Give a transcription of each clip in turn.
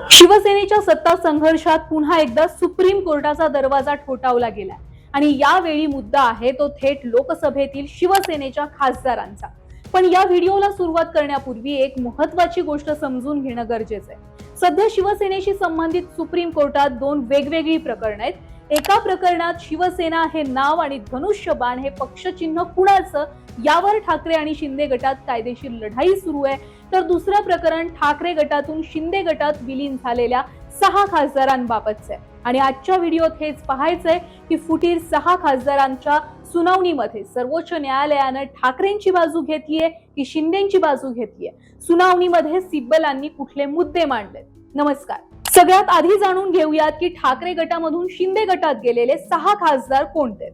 शिवसेनेच्या सत्ता संघर्षात पुन्हा एकदा सुप्रीम कोर्टाचा दरवाजा ठोठावला गेला आणि यावेळी मुद्दा आहे तो थेट लोकसभेतील शिवसेनेच्या खासदारांचा। पण या व्हिडिओला सुरुवात करण्यापूर्वी एक महत्त्वाची गोष्ट समजून घेणं गरजेचं आहे। सध्या शिवसेनेशी संबंधित सुप्रीम कोर्टात दोन वेगवेगळी प्रकरणं आहेत। एका प्रकरणात शिवसेना हे नाव आणि धनुष्यबाण हे पक्षचिन्ह कुणाचं यावर ठाकरे आणि शिंदे गटात कायदेशीर लढाई सुरू आहे, तर दुसरं प्रकरण ठाकरे गटातून शिंदे गटात विलीन झालेल्या 6 खासदारांबाबतचं आहे। आणि आजच्या व्हिडिओत हेच पाहायचंय की फुटीर 6 खासदारांच्या सुनावणीमध्ये सर्वोच्च न्यायालयानं ठाकरेंची बाजू घेतलीये की शिंदेंची बाजू घेतलीये। सुनावणीमध्ये सिब्बलांनी कुठले मुद्दे मांडले। नमस्कार, सगळ्यात आधी जाणून घेऊयात की ठाकरे गटामधून शिंदे गटात गेलेले 6 खासदार कोणते।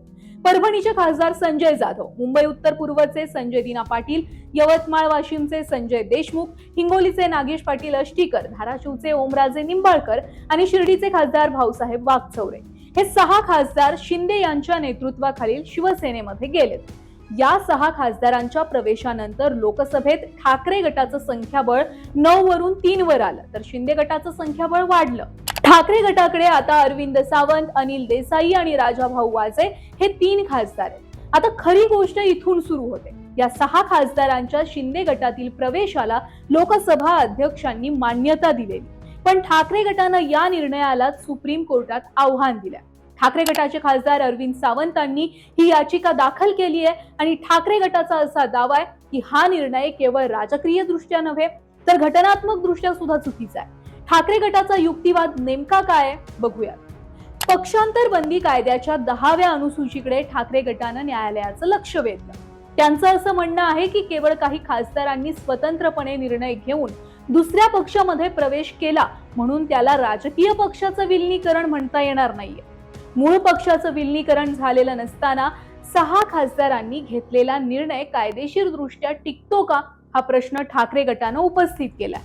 परभणीचे खासदार संजय जाधव, मुंबई उत्तर पूर्वचे संजय दिना पाटील, यवतमाळ वाशिमचे संजय देशमुख, हिंगोलीचे नागेश पाटील अष्टीकर, धाराशिवचे ओमराजे निंबाळकर आणि शिर्डीचे खासदार भाऊसाहेब वागचौरे हे 6 खासदार शिंदे यांच्या नेतृत्वाखालील शिवसेनेमध्ये गेलेत। या 6 खासदारांच्या प्रवेशानंतर लोकसभेत ठाकरे गटाचं संख्याबळ 9 वरून 3 वर आलं, तर शिंदे गटाचं संख्याबळ वाढलं। ठाकरे गटाकडे आता अरविंद सावंत, अनिल देसाई आणि राजाभाऊ वाजे हे 3 खासदार आहेत। आता खरी गोष्ट इथून सुरू होते। या 6 खासदारांच्या शिंदे गटातील प्रवेशाला लोकसभा अध्यक्षांनी मान्यता दिलेली, पण ठाकरे गटानं या निर्णयाला सुप्रीम कोर्टात आव्हान दिलं। ठाकरे गटाचे खासदार अरविंद सावंतांनी ही याचिका दाखल केली आहे आणि ठाकरे गटाचा असा दावा आहे की हा निर्णय केवळ राजकीय दृष्ट्या नव्हे तर घटनात्मक दृष्ट्या सुद्धा चुकीचा आहे। ठाकरे गटाचा युक्तिवाद नेमका काय बघूयात। पक्षांतर बंदी कायद्याच्या 10व्या अनुसूचीकडे ठाकरे गटानं न्यायालयाचं लक्ष वेधलं। त्यांचं असं म्हणणं आहे की केवळ काही खासदारांनी स्वतंत्रपणे निर्णय घेऊन दुसऱ्या पक्षामध्ये प्रवेश केला म्हणून त्याला राजकीय पक्षाचं विलीनीकरण म्हणता येणार नाहीये। मूळ पक्षाचं विलीनीकरण झालेलं नसताना 6 खासदारांनी घेतलेला निर्णय कायदेशीर दृष्ट्या टिकतो का हा प्रश्न ठाकरे गटानं उपस्थित केला।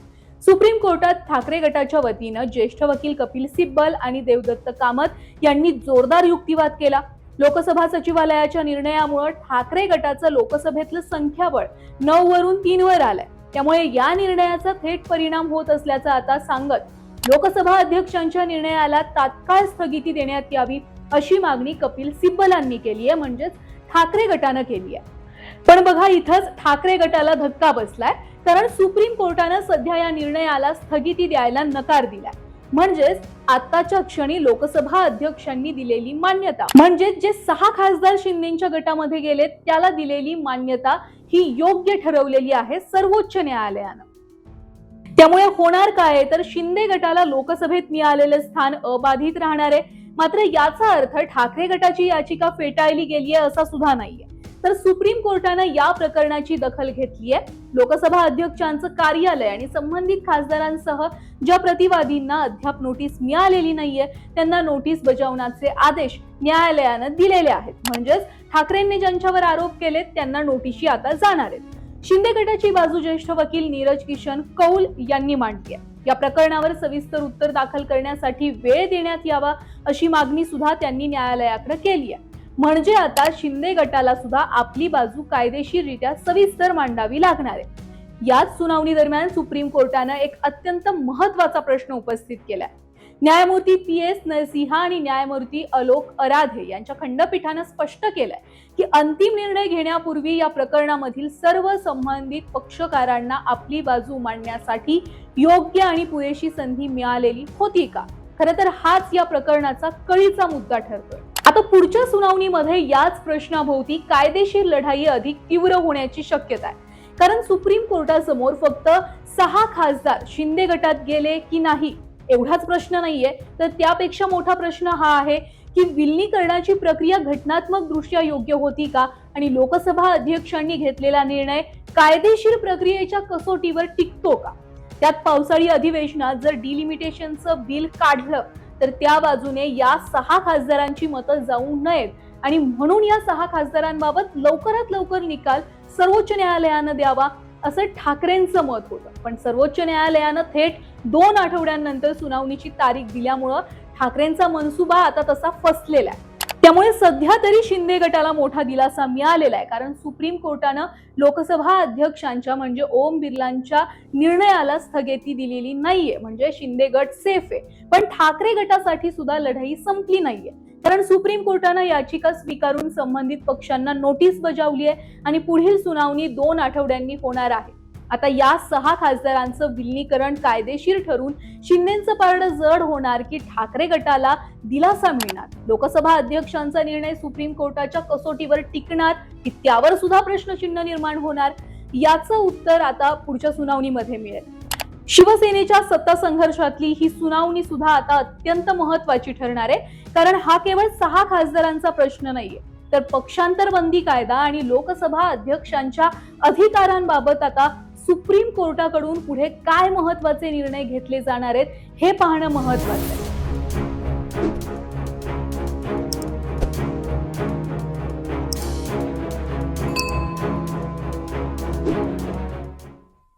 सुप्रीम कोर्टात ठाकरे गटाच्या वतीनं ज्येष्ठ वकील कपिल सिब्बल आणि देवदत्त कामत यांनी जोरदार युक्तिवाद केला। लोकसभा सचिवालयाच्या निर्णयामुळे ठाकरे गटाचं लोकसभेतलं संख्याबळ 9 वरून 3 वर आलंय, त्यामुळे या निर्णयाचा थेट परिणाम होत असल्याचं आता सांगत लोकसभा अध्यक्षांच्या निर्णयाला तात्काळ स्थगिती देण्यात यावी अशी मागणी कपिल सिब्बलांनी केली आहे, म्हणजेच ठाकरे गटानं केली आहे। पण बघा, इथंच ठाकरे गटाला धक्का बसलाय, कारण सुप्रीम कोर्टानं सध्या या निर्णयाला स्थगिती द्यायला नकार दिलाय। म्हणजेच आताच्या क्षणी लोकसभा अध्यक्षांनी दिलेली मान्यता, म्हणजे जे 6 खासदार शिंदेच्या गटामध्ये गेलेत त्याला दिलेली मान्यता ही योग्य ठरवलेली आहे सर्वोच्च न्यायालयानं। त्यामुळे होणार काय, तर शिंदे गटाला लोकसभेत मिळालेलं स्थान अबाधित राहणार आहे। मात्र याचा अर्थ ठाकरे गटाची याचिका फेटाळली गेली आहे असा सुद्धा नाहीये, तर सुप्रीम कोर्टानं या प्रकरणाची दखल घेतली आहे। लोकसभा अध्यक्षांचं कार्यालय आणि संबंधित खासदारांसह ज्या प्रतिवादींना अद्याप नोटीस मिळालेली नाहीये त्यांना नोटीस बजावण्याचे आदेश न्यायालयानं दिलेले आहेत। म्हणजेच ठाकरेंनी ज्यांच्यावर आरोप केलेत त्यांना नोटीशी आता जाणार आहेत। शिंदे गटाची बाजू ज्येष्ठ वकील नीरज किशन कौल यांनी मांडली आहे। या प्रकरणावर सविस्तर उत्तर दाखल करण्यासाठी वेळ देण्यात यावा अशी मागणी सुद्धा त्यांनी न्यायालयाकडे केली आहे। म्हणजे आता शिंदे गटाला सुद्धा आपली बाजू कायदेशीररित्या सविस्तर मांडावी लागणार आहे। याच सुनावणी दरम्यान सुप्रीम कोर्टानं एक अत्यंत महत्त्वाचा प्रश्न उपस्थित केलाय। न्यायमूर्ती PS नरसिंहा आणि न्यायमूर्ती अलोक अराधे यांच्या खंडपीठानं स्पष्ट केलंय की अंतिम निर्णय घेण्यापूर्वी या प्रकरणामधील सर्व संबंधित पक्षकारांना आपली बाजू मांडण्यासाठी योग्य आणि पुरेशी संधी मिळालेली होती का। खरं तर हाच या प्रकरणाचा कळीचा मुद्दा ठरतोय। आता पुढच्या सुनावणीमध्ये याच प्रश्नाभोवती कायदेशीर लढाई अधिक तीव्र होण्याची शक्यता आहे, कारण सुप्रीम कोर्टासमोर फक्त 6 खासदार शिंदे गटात गेले की नाही एवढाच प्रश्न नाहीये, तर त्यापेक्षा मोठा प्रश्न हा आहे की विलीनीकरणाची प्रक्रिया घटनात्मक दृष्ट्या योग्य होती का आणि लोकसभा अध्यक्षांनी घेतलेला निर्णय कायदेशीर प्रक्रियेच्या कसोटीवर टिकतो का। त्यात पावसाळी अधिवेशनात जर डिलिमिटेशनचं बिल काढलं तर त्या बाजूने या 6 खासदारांची मतं जाऊ नयेत आणि म्हणून या 6 खासदारांबाबत लवकरात लवकर निकाल सर्वोच्च न्यायालयानं द्यावा असं ठाकरेंचं मत होतं। पण सर्वोच्च न्यायालयानं थेट 2 आठवड्यांनंतर सुनावणीची तारीख दिल्यामुळं ठाकरेंचा मनसुबा आता तसा फसलेला आहे। त्यामुळे सध्या तरी शिंदे गटाला मोठा दिलासा मिळालेला आहे, कारण सुप्रीम कोर्टानं लोकसभा अध्यक्षांच्या म्हणजे ओम बिर्लांच्या निर्णयाला स्थगिती दिलेली नाहीये, म्हणजे शिंदे गट सेफ आहे. पण ठाकरे गटासाठी सुद्धा लढाई संपली नाहीये, कारण सुप्रीम कोर्टानं याचिका स्वीकारून संबंधित पक्षांना नोटीस बजावली आहे आणि पुढील सुनावणी 2 आठवड्यांनी होणार आहे. आता या 6 खासदारांचं विलीनीकरण कायदेशीर ठरून शिंदेचं पारडं जड होणार की ठाकरे गटाला दिलासा मिळणार? लोकसभा अध्यक्षांचा निर्णय सुप्रीम कोर्टाच्या कसोटीवर टिकणार की त्यावर सुद्धा प्रश्नचिन्ह निर्माण होणार? याचं उत्तर आता पुढच्या सुनावणीमध्ये मिळेल. शिवसेनेच्या सत्ता संघर्षातली ही सुनावणी सुद्धा आता अत्यंत महत्वाची ठरणार आहे, कारण हा केवळ 6 खासदारांचा प्रश्न नाहीये, तर पक्षांतर बंदी कायदा आणि लोकसभा अध्यक्षांच्या अधिकारांबाबत आता सुप्रीम कोर्टाकडून पुढे काय महत्वाचे निर्णय घेतले जाणार आहेत हे पाहणं महत्वाचं आहे.